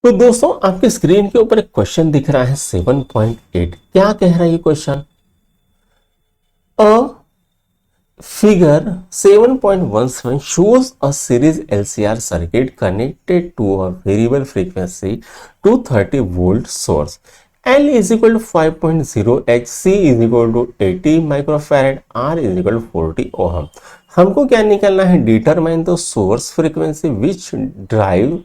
तो दोस्तों आपके स्क्रीन के ऊपर एक क्वेश्चन दिख रहा है 7.8। क्या कह रहा है ये question? A figure 7.17 shows a series LCR circuit connected to a variable frequency 230 volt source. L is equal to 5.0 H, C is equal to 80 microfarad, R is equal to 40 ohm. हमको क्या निकालना है? Determine the source frequency which drive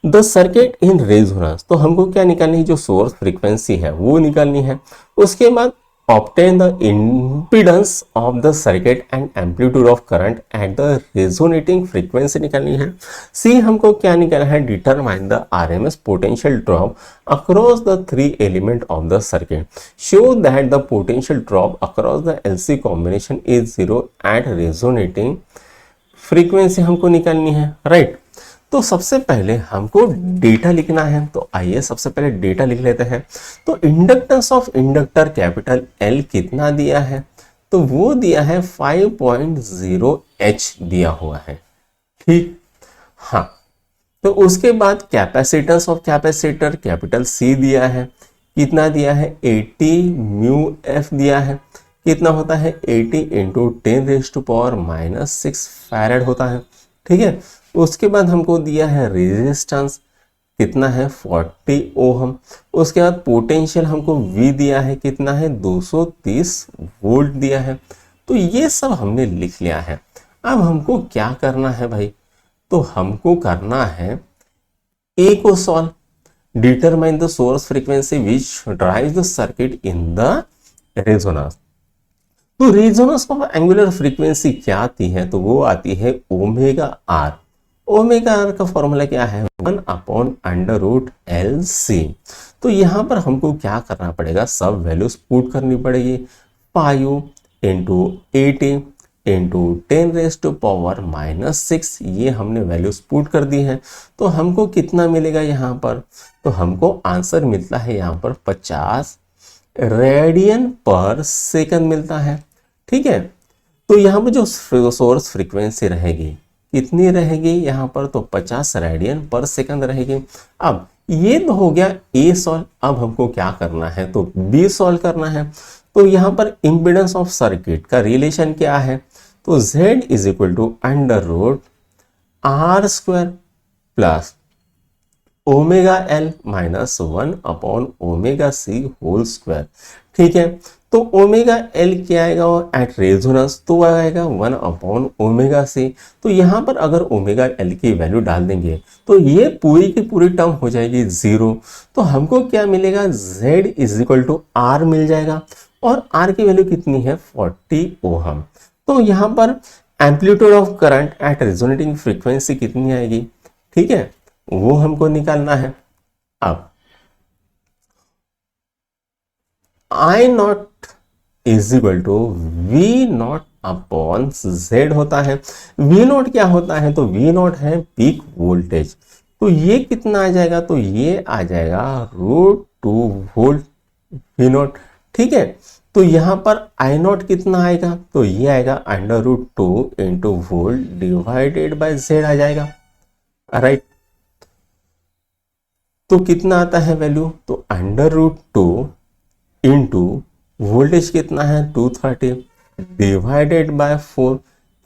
the circuit in resonance. तो हमको क्या निकालनी है? जो सोर्स फ्रीक्वेंसी है वो निकालनी है। उसके बाद obtain the impedance of the circuit and amplitude of current at the resonating frequency निकालनी है। सी हमको क्या निकालना है? Determine the RMS potential drop across the three element of the circuit. Show that the potential drop across the LC combination is zero at resonating frequency हमको निकालनी है, right. तो सबसे पहले हमको डेटा लिखना है, तो आइए सबसे पहले डेटा लिख लेते हैं। तो inductance of inductor capital L कितना दिया है? तो वो दिया है 5.0 एच दिया हुआ है, ठीक। हाँ, तो उसके बाद capacitance of capacitor capital C दिया है। कितना दिया है? 80 म्यू एफ दिया है। कितना होता है? 80 इंटू 10⁻⁻6 फैरेड होता है, ठीक है। उसके बाद हमको दिया है रेजिस्टेंस, कितना है? 40 ओहम। उसके बाद पोटेंशियल हमको V दिया है, कितना है? 230 वोल्ट दिया है। तो ये सब हमने लिख लिया है। अब हमको क्या करना है भाई? तो हमको करना है ए को solve. Determine the source frequency which drives the circuit in the resonance. तो रेजोनेंस ऑफ एंगुलर फ्रीक्वेंसी क्या आती है? तो वो आती है ओमेगा आर। ओमेगा आर का फॉर्मूला क्या है? 1/√LC। तो यहां पर हमको क्या करना पड़ेगा? सब वैल्यूज पुट करनी पड़ेगी। 5 इंटू 80 इंटू 10⁻⁻6, ये हमने वैल्यूज पुट कर दी है। तो हमको कितना मिलेगा यहाँ पर? तो हमको आंसर मिलता है यहाँ पर 50 रेडियन पर सेकंड मिलता है, ठीक है। तो यहाँ पर जो सोर्स फ्रीक्वेंसी रहेगी कितनी रहेगी यहाँ पर? तो 50 रेडियन पर सेकंड रहेगी। अब ये तो हो गया ए सॉल्व। अब हमको क्या करना है? तो बी सॉल्व करना है। तो यहाँ पर इम्पीडेंस ऑफ सर्किट का रिलेशन क्या है? तो Z is equal to √R² plus omega L minus 1/ओमेगा C होल स्क्वायर, ठीक है। तो ओमेगा एल क्या आएगा? एट रेजोनेंस तो आएगा 1/ओमेगा C। तो यहां पर अगर ओमेगा एल की वैल्यू डाल देंगे तो ये पूरी की पूरी टर्म हो जाएगी जीरो। तो हमको क्या मिलेगा? Z is equal to R मिल जाएगा। और आर की वैल्यू कितनी है? 40 ओहम। तो यहां पर amplitude of current at resonating frequency कितनी आएगी, ठीक है, वो हमको निकालना है। अब I naught is equal to V naught upon Z होता है। वी नॉट क्या होता है? तो वी नॉट है पीक वोल्टेज। तो ये कितना आ जाएगा? तो ये आ जाएगा √2 वोल्ट वी नॉट, ठीक है। तो यहां पर आई नॉट कितना आएगा? तो ये आएगा √2 into volt divided by Z आ जाएगा, राइट। तो कितना आता है वैल्यू? तो √2 इंटू वोल्टेज कितना है? 230 डिवाइडेड बाय 4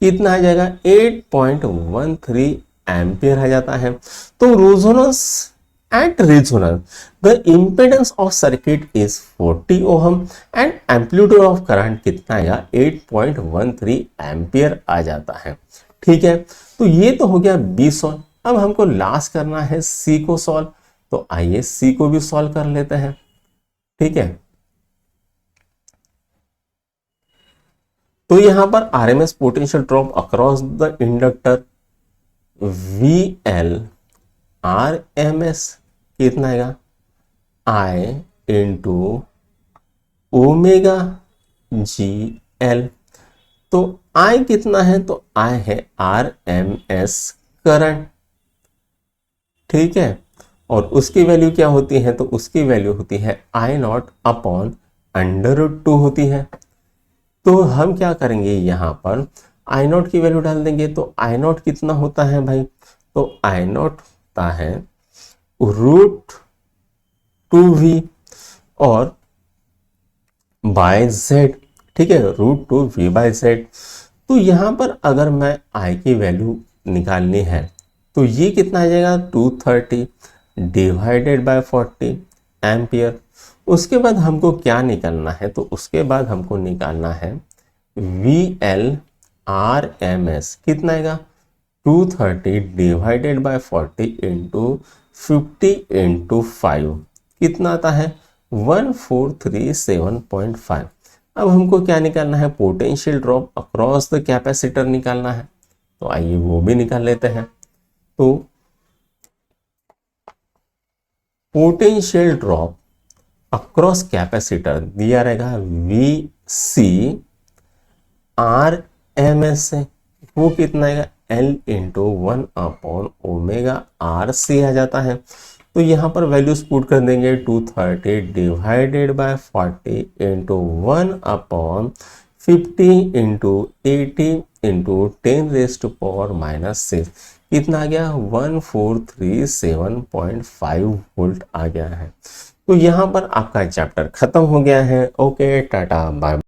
कितना आ जाएगा? 8.13 एम्पियर आ जाता है। तो resonance at resonance the impedance of circuit is 40 ohm and amplitude of current कितना आएगा? 8.13 एम्पियर आ जाता है, ठीक है। तो ये तो हो गया बी सॉल्व। अब हमको लास्ट करना है सी को सॉल्व। तो आइए सी को भी सॉल्व कर लेते हैं, ठीक है। तो यहां पर RMS potential drop across the inductor VL RMS कितना आएगा? I into omega GL। तो I कितना है? तो I है RMS करंट, ठीक है। और उसकी वैल्यू क्या होती है? तो उसकी वैल्यू होती है I नॉट अपॉन √2 होती है। तो हम क्या करेंगे? यहां पर आई नॉट की वैल्यू डाल देंगे। तो आई नॉट कितना होता है भाई? तो आई नॉट होता है रूट 2v और बाय जेड, ठीक है, रूट 2v बाय जेड। तो यहां पर अगर मैं I की वैल्यू निकालनी है तो ये कितना आ जाएगा 230 डिवाइडेड बाय 40 एम्पियर। उसके बाद हमको क्या निकालना है, तो उसके बाद हमको निकालना है VL/RMS कितना आएगा 230 डिवाइडेड बाय 40 इंटू 50 इंटू 5 कितना आता है 1437.5। अब हमको क्या निकालना है, potential drop across the capacitor निकालना है, तो आइए वो भी निकाल लेते हैं। तो पोटेंशियल ड्रॉप अक्रॉस कैपेसिटर दिया रहेगा VC/RMS से, वो कितना आएगा L इंटू 1/ओमेगा/RC आ जाता है। तो यहाँ पर वैल्यूज पुट कर देंगे 230 divided by 40 into 1/50 into 80 into 10⁻⁻⁶ कितना आ गया 1437.5 वोल्ट आ गया है। तो यहाँ पर आपका चैप्टर खत्म हो गया है। Okay, tata bye.